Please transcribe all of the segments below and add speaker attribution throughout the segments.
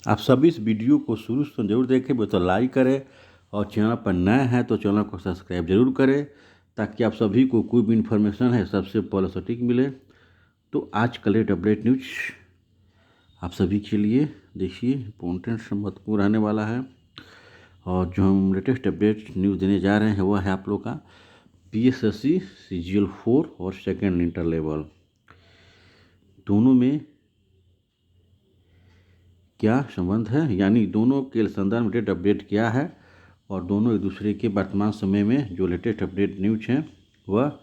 Speaker 1: आप सभी इस वीडियो को शुरू से जरूर देखें, वो तो लाइक करें और चैनल पर नए हैं तो चैनल को सब्सक्राइब जरूर करें ताकि आप सभी को कोई भी इन्फॉर्मेशन है सबसे पहले सटीक मिले। तो आज का लेटेस्ट अपडेट न्यूज आप सभी के लिए देखिए इम्पोर्टेंट महत्वपूर्ण रहने वाला है। और जो हम लेटेस्ट अपडेट न्यूज़ देने जा रहे हैं वह है आप लोग का PSSC CGL 4 और सेकेंड इंटर लेवल दोनों में क्या संबंध है, यानी दोनों के संदर्भ में लेटेस्ट अपडेट क्या है और दोनों एक दूसरे के वर्तमान समय में जो लेटेस्ट अपडेट न्यूज हैं वह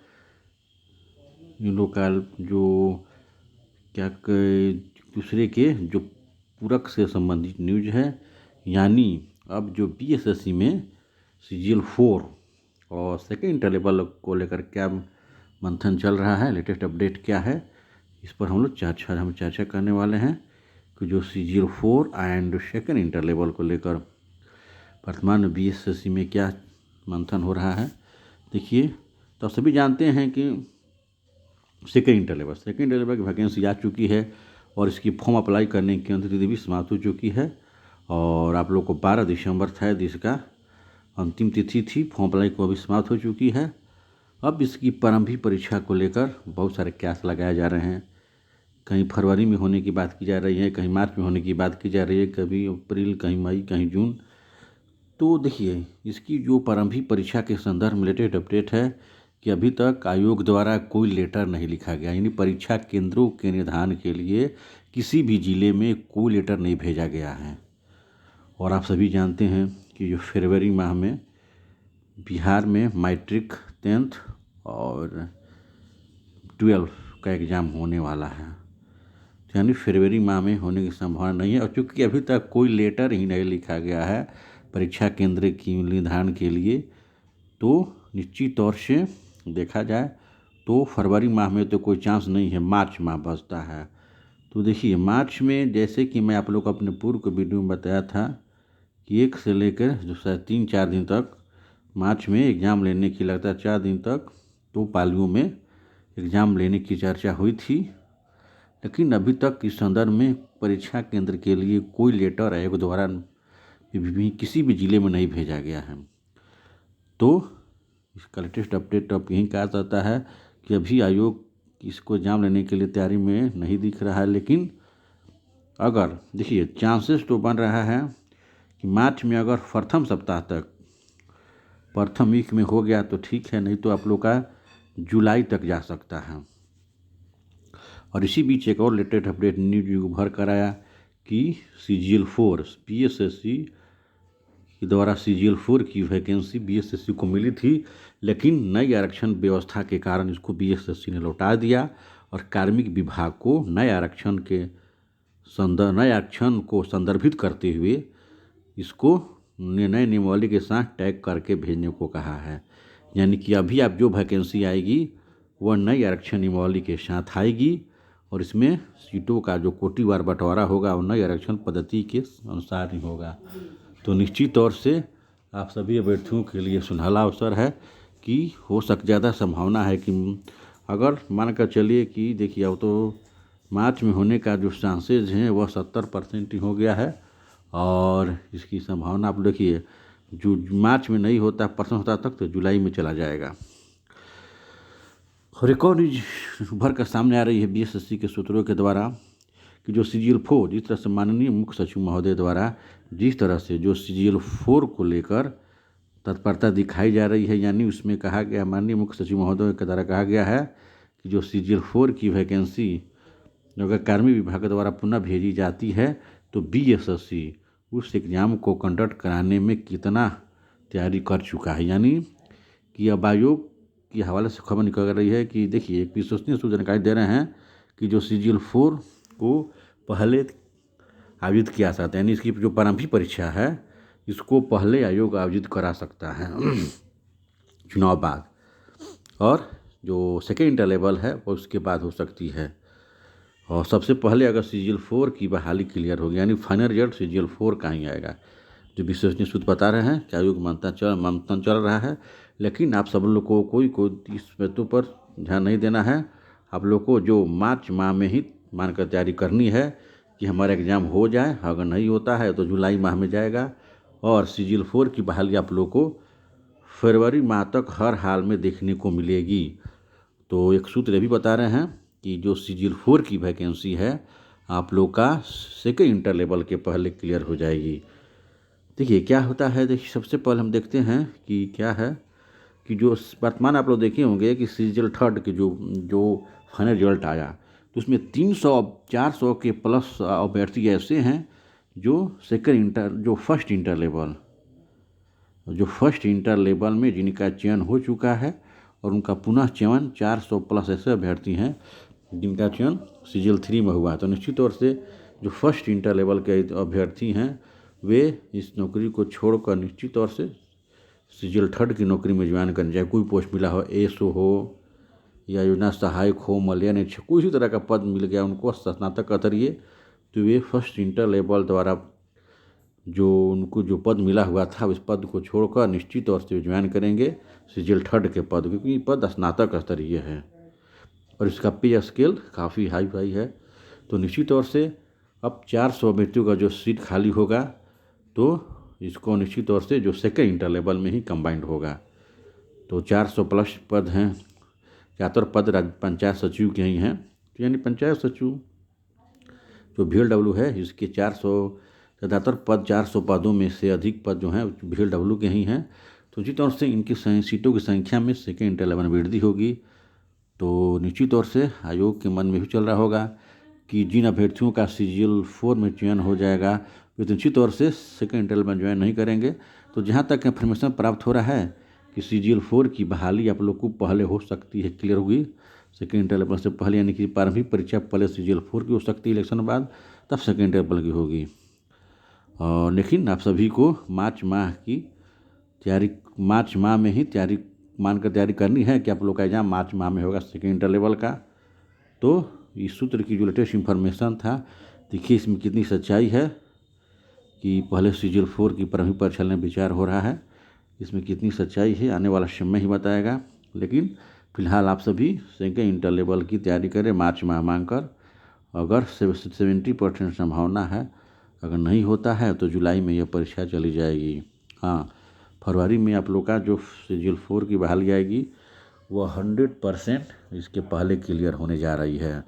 Speaker 1: इन लोग का जो दूसरे के जो पूरक से संबंधित न्यूज है। यानी अब जो PSSC में CGL 4 और सेकेंड इंटर लेवल को लेकर क्या मंथन चल रहा है, लेटेस्ट अपडेट क्या है, इस पर हम लोग चर्चा करने वाले हैं कि जो CGL 4 and second inter level को लेकर वर्तमान में PSSC में क्या मंथन हो रहा है। देखिए, तो सभी जानते हैं कि सेकेंड इंटर लेवल की वैकेंसी आ चुकी है और इसकी फॉर्म अप्लाई करने की अंतिम तिथि भी समाप्त हो चुकी है। और आप लोग को 12 दिसंबर था इसका अंतिम तिथि थी, फॉर्म अप्लाई को अभी समाप्त हो चुकी है। अब इसकी प्रारंभिक परीक्षा को लेकर बहुत सारे कयास लगाए जा रहे हैं। कहीं फरवरी में होने की बात की जा रही है, कहीं मार्च में होने की बात की जा रही है, कभी अप्रैल, कहीं मई, कहीं जून। तो देखिए, इसकी जो प्रारंभिक परीक्षा के संदर्भ में लेटेस्ट अपडेट है कि अभी तक आयोग द्वारा कोई लेटर नहीं लिखा गया, यानी परीक्षा केंद्रों के निर्धारण के लिए किसी भी जिले में कोई लेटर नहीं भेजा गया है। और आप सभी जानते हैं कि जो फरवरी माह में बिहार में मैट्रिक 10th और 12 का एग्ज़ाम होने वाला है, यानी फरवरी माह में होने की संभावना नहीं है। और चूँकि अभी तक कोई लेटर ही नहीं लिखा गया है परीक्षा केंद्र की निर्धारण के लिए, तो निश्चित तौर से देखा जाए तो फरवरी माह में तो कोई चांस नहीं है, मार्च माह बचता है। तो देखिए, मार्च में जैसे कि मैं आप लोग को अपने पूर्व के वीडियो में बताया था कि 1 से लेकर जो 3-4 दिन तक मार्च में एग्ज़ाम लेने की, लगता है 4 दिन तक 2 पालियों में एग्ज़ाम लेने की चर्चा हुई थी। लेकिन अभी तक इस संदर्भ में परीक्षा केंद्र के लिए कोई लेटर आयोग द्वारा भी किसी भी जिले में नहीं भेजा गया है। तो इसका लेटेस्ट अपडेट अब यही कहा जाता है कि अभी आयोग इसको एग्जाम लेने के लिए तैयारी में नहीं दिख रहा है। लेकिन अगर देखिए, चांसेस तो बन रहा है कि मार्च में अगर प्रथम सप्ताह तक, प्रथम वीक में हो गया तो ठीक है, नहीं तो आप लोग का जुलाई तक जा सकता है। और इसी बीच एक और लेटेस्ट अपडेट न्यूज उभर कर आया कि CGL 4 PSSC के द्वारा CGL 4 की वैकेंसी BSSC को मिली थी, लेकिन नई आरक्षण व्यवस्था के कारण इसको BSSC ने लौटा दिया और कार्मिक विभाग को नए आरक्षण को संदर्भित करते हुए इसको नए नियमावली के साथ टैग करके भेजने को कहा है। यानी कि अभी आप जो वैकेंसी आएगी वह नई आरक्षण नियमावली के साथ आएगी और इसमें सीटों का जो कोटिवार बंटवारा होगा वो नई आरक्षण पद्धति के अनुसार ही होगा। तो निश्चित तौर से आप सभी अभ्यर्थियों के लिए सुनहला अवसर है कि हो सक ज़्यादा संभावना है कि अगर मान कर चलिए कि देखिए, अब तो मार्च में होने का जो चांसेज हैं वह 70% ही हो गया है। और इसकी संभावना आप देखिए, जो मार्च में नहीं होता, परसों होता तक तो जुलाई में चला जाएगा। और एक और न्यूज भर कर सामने आ रही है BSSC के सूत्रों के द्वारा कि जो CGL 4, जिस तरह से माननीय मुख्य सचिव महोदय द्वारा जिस तरह से जो CGL 4 को लेकर तत्परता दिखाई जा रही है, यानी उसमें कहा गया, माननीय मुख्य सचिव महोदय के द्वारा कहा गया है कि जो CGL 4 की वैकेंसी अगर कार्मिक विभाग द्वारा पुनः भेजी जाती है तो BSSC उस एग्ज़ाम को कंडक्ट कराने में कितना तैयारी कर चुका है। यानी कि अब आयोग के हवाले से खबर निकल रही है कि देखिए, एक विश्वसनीय सूत्र जानकारी दे रहे हैं कि जो CGL 4 को पहले आयोजित किया जाता है, यानी इसकी जो प्रारंभिक परीक्षा है इसको पहले आयोग आयोजित करा सकता है चुनाव बाद, और जो सेकेंड इंटर लेवल है वो उसके बाद हो सकती है। और सबसे पहले अगर CGL 4 की बहाली क्लियर होगी, यानी फाइनल रिजल्ट CGL 4 का ही आएगा, जो विश्वसनीय सूत्र बता रहे हैं कि आयोग मंथन चल रहा है। लेकिन आप सब लोग को कोई इस बातों पर ध्यान नहीं देना है। आप लोग को जो मार्च माह में ही मानकर तैयारी करनी है, कि हमारा एग्ज़ाम हो जाए, अगर नहीं होता है तो जुलाई माह में जाएगा और सीजीएल 4 की बहाली आप लोग को फरवरी माह तक हर हाल में देखने को मिलेगी। तो एक सूत्र ये भी बता रहे हैं कि जो सीजीएल 4 की वैकेंसी है आप लोग का सेकेंड इंटर लेवल के पहले क्लियर हो जाएगी। देखिए क्या होता है, देखिए सबसे पहले हम देखते हैं कि क्या है कि जो वर्तमान आप लोग देखे होंगे कि सीजीएल 3 के जो फाइनल रिजल्ट आया तो उसमें 300-400 के प्लस अभ्यर्थी ऐसे हैं जो फर्स्ट इंटर लेवल में जिनका चयन हो चुका है और उनका पुनः चयन 400 प्लस ऐसे अभ्यर्थी हैं जिनका चयन सीजीएल 3 में हुआ है। तो निश्चित तौर से जो फर्स्ट इंटर लेवल के अभ्यर्थी हैं वे इस नौकरी को छोड़कर निश्चित तौर से सीजीएल 3 की नौकरी में ज्वाइन करने, चाहे कोई पोस्ट मिला हो, एसओ हो या योजना सहायक हो, मलया निरीक्षक, कोई इसी तरह का पद मिल गया उनको स्नातक कतरिए, तो वे फर्स्ट इंटर लेवल द्वारा उनको जो पद मिला हुआ था उस पद को छोड़कर निश्चित तौर से ज्वाइन करेंगे सीजीएल 3 के पद, क्योंकि पद स्नातक स्तरीय है और इसका पे स्केल काफ़ी हाई है। तो निश्चित तौर से अब 400 अभ्यर्थियों का जो सीट खाली होगा तो इसको निश्चित तौर से जो सेकेंड इंटर लेवल में ही कंबाइंड होगा। तो 400 प्लस पद हैं, ज़्यादातर पद पंचायत सचिव के ही हैं, यानी पंचायत सचिव जो VLW है इसके 400 ज़्यादातर पद 400 पदों में से अधिक पद जो हैं VLW के ही हैं। तो निश्चित तौर से इनकी सीटों की संख्या में सेकेंड इंटर लेवल में वृद्धि होगी। तो निश्चित तौर से आयोग के मन में भी चल रहा होगा कि जिन अभ्यर्थियों का सीजीएल 4 में चयन हो जाएगा वे निश्चित तौर से सेकेंड इंटर लेवल में ज्वाइन नहीं करेंगे। तो जहाँ तक इन्फॉर्मेशन प्राप्त हो रहा है कि सीजीएल 4 की बहाली आप लोग को पहले हो सकती है, क्लियर होगी सेकेंड इंटर लेवल से पहले, यानी कि प्रारंभिक परीक्षा पहले सीजीएल 4 की हो सकती है इलेक्शन बाद, तब सेकेंड इंटर लेवल की होगी। और लेकिन आप सभी को मार्च माह में ही मानकर तैयारी करनी है कि आप लोग का एग्जाम मार्च माह में होगा सेकेंड इंटर लेवल का। तो इस सूत्र की जो लेटेस्ट इन्फॉर्मेशन था, देखिए इसमें कितनी सच्चाई है कि पहले सीजीएल 4 की प्रारंभिक परीक्षा में विचार हो रहा है, इसमें कितनी सच्चाई है आने वाला समय ही बताएगा। लेकिन फिलहाल आप सभी सेकेंड इंटर लेवल की तैयारी करें मार्च माह मांगकर। अगर 70% संभावना है, अगर नहीं होता है तो जुलाई में यह परीक्षा चली जाएगी। हाँ, फरवरी में आप लोग का जो सीजीएल 4 की बहाली आएगी वह 100% इसके पहले क्लियर होने जा रही है।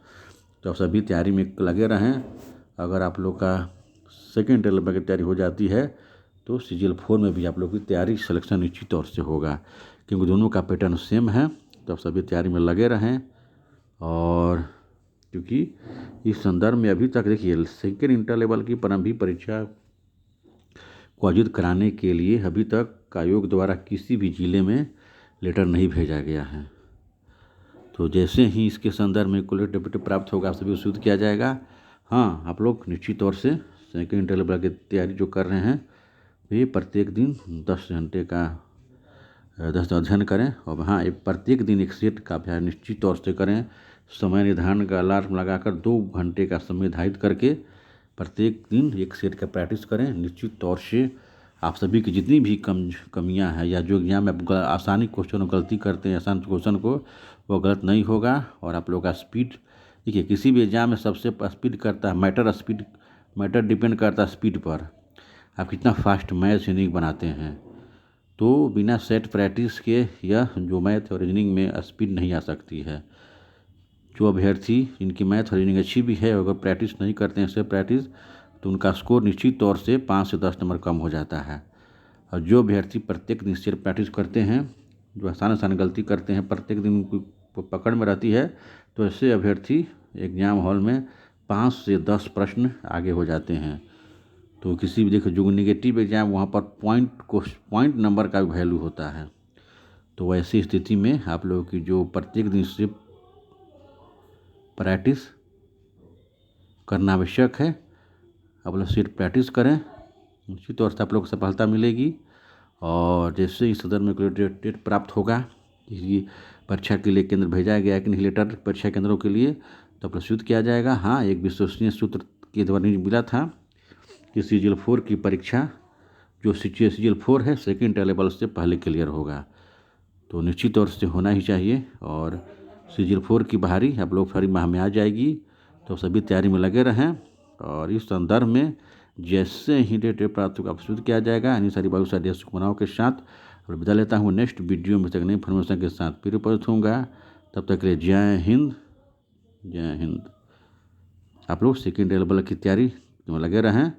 Speaker 1: तो आप सभी तैयारी में लगे रहें। अगर आप लोग का सेकेंड इंटर लेवल की तैयारी हो जाती है तो सीजीएल 4 में भी आप लोग की तैयारी सिलेक्शन निश्चित तौर से होगा, क्योंकि दोनों का पैटर्न सेम है। तो आप सभी तैयारी में लगे रहें। और क्योंकि इस संदर्भ में अभी तक देखिए सेकेंड इंटर लेवल की प्रारंभिक परीक्षा को आयोजित कराने के लिए अभी तक आयोग द्वारा किसी भी जिले में लेटर नहीं भेजा गया है। तो जैसे ही इसके संदर्भ में कुलेट डेप्यूटी प्राप्त होगा सभी सूचित किया जाएगा। हाँ, आप लोग निश्चित तौर से सेकेंड इंटर लेवल की तैयारी जो कर रहे हैं वे प्रत्येक दिन 10 घंटे का 10 अध्ययन करें। और हाँ, प्रत्येक दिन एक सेट का अभ्यास निश्चित तौर से करें। समय निर्धारण का अलार्म लगाकर 2 घंटे का समय निर्धारित करके प्रत्येक दिन एक सेट का प्रैक्टिस करें। निश्चित तौर से आप सभी की जितनी भी कमियां हैं या जो एग्जाम में आप आसानी क्वेश्चन गलती करते हैं, आसान क्वेश्चन को, वो गलत नहीं होगा। और आप लोग का स्पीड, देखिए किसी भी एग्जाम में सबसे स्पीड करता है, मैटर डिपेंड करता है स्पीड पर, आप कितना फास्ट मैथ रीजनिंग बनाते हैं। तो बिना सेट प्रैक्टिस के यह जो मैथ और रीजनिंग में स्पीड नहीं आ सकती है। जो अभ्यर्थी जिनकी मैथ और रीजनिंग अच्छी भी है अगर प्रैक्टिस नहीं करते हैं सेट प्रैक्टिस तो उनका स्कोर निश्चित तौर से 5 से 10 नंबर कम हो जाता है। और जो अभ्यर्थी प्रत्येक दिन सेट प्रैक्टिस करते हैं, जो आसान गलती करते हैं, प्रत्येक दिन उनको पकड़ में रहती है, तो ऐसे अभ्यर्थी एग्जाम हॉल में 5 से 10 प्रश्न आगे हो जाते हैं। तो किसी भी देखो जो निगेटिव एग्जाम वहाँ पर पॉइंट नंबर का वैल्यू होता है। तो ऐसी स्थिति में आप लोगों की जो प्रत्येक दिन से प्रैक्टिस करना आवश्यक है। आप लोग सेट प्रैक्टिस करें, निश्चित तौर से आप लोग को सफलता मिलेगी। और जैसे ही सदन में डेट प्राप्त होगा कि परीक्षा के लिए केंद्र भेजा गया है कि नहीं लेटर परीक्षा केंद्रों के लिए, तो प्रस्तुत किया जाएगा। हाँ, एक विश्वसनीय सूत्र के द्वारा मिला था कि सीजीएल 4 की परीक्षा जो सीजीएल 4 है सेकेंड लेवल से पहले क्लियर होगा। तो निश्चित तौर से होना ही चाहिए। और सीजीएल 4 की बहाली आप लोग फरवरी माह में आ जाएगी। तो सभी तैयारी में लगे रहें और इस संदर्भ में जैसे ही डेट प्राप्त होगा प्रस्तुत किया जाएगा। यानी सारी बहुत सारी शुभकामनाओं के साथ और विदा लेता हूँ। नेक्स्ट वीडियो में तक नई इन्फॉर्मेशन के साथ फिर उपस्थित होऊंगा। तब तक के लिए जय हिंद, जय हिंद। आप लोग सेकेंड लेवल की तैयारी में लगे रहें।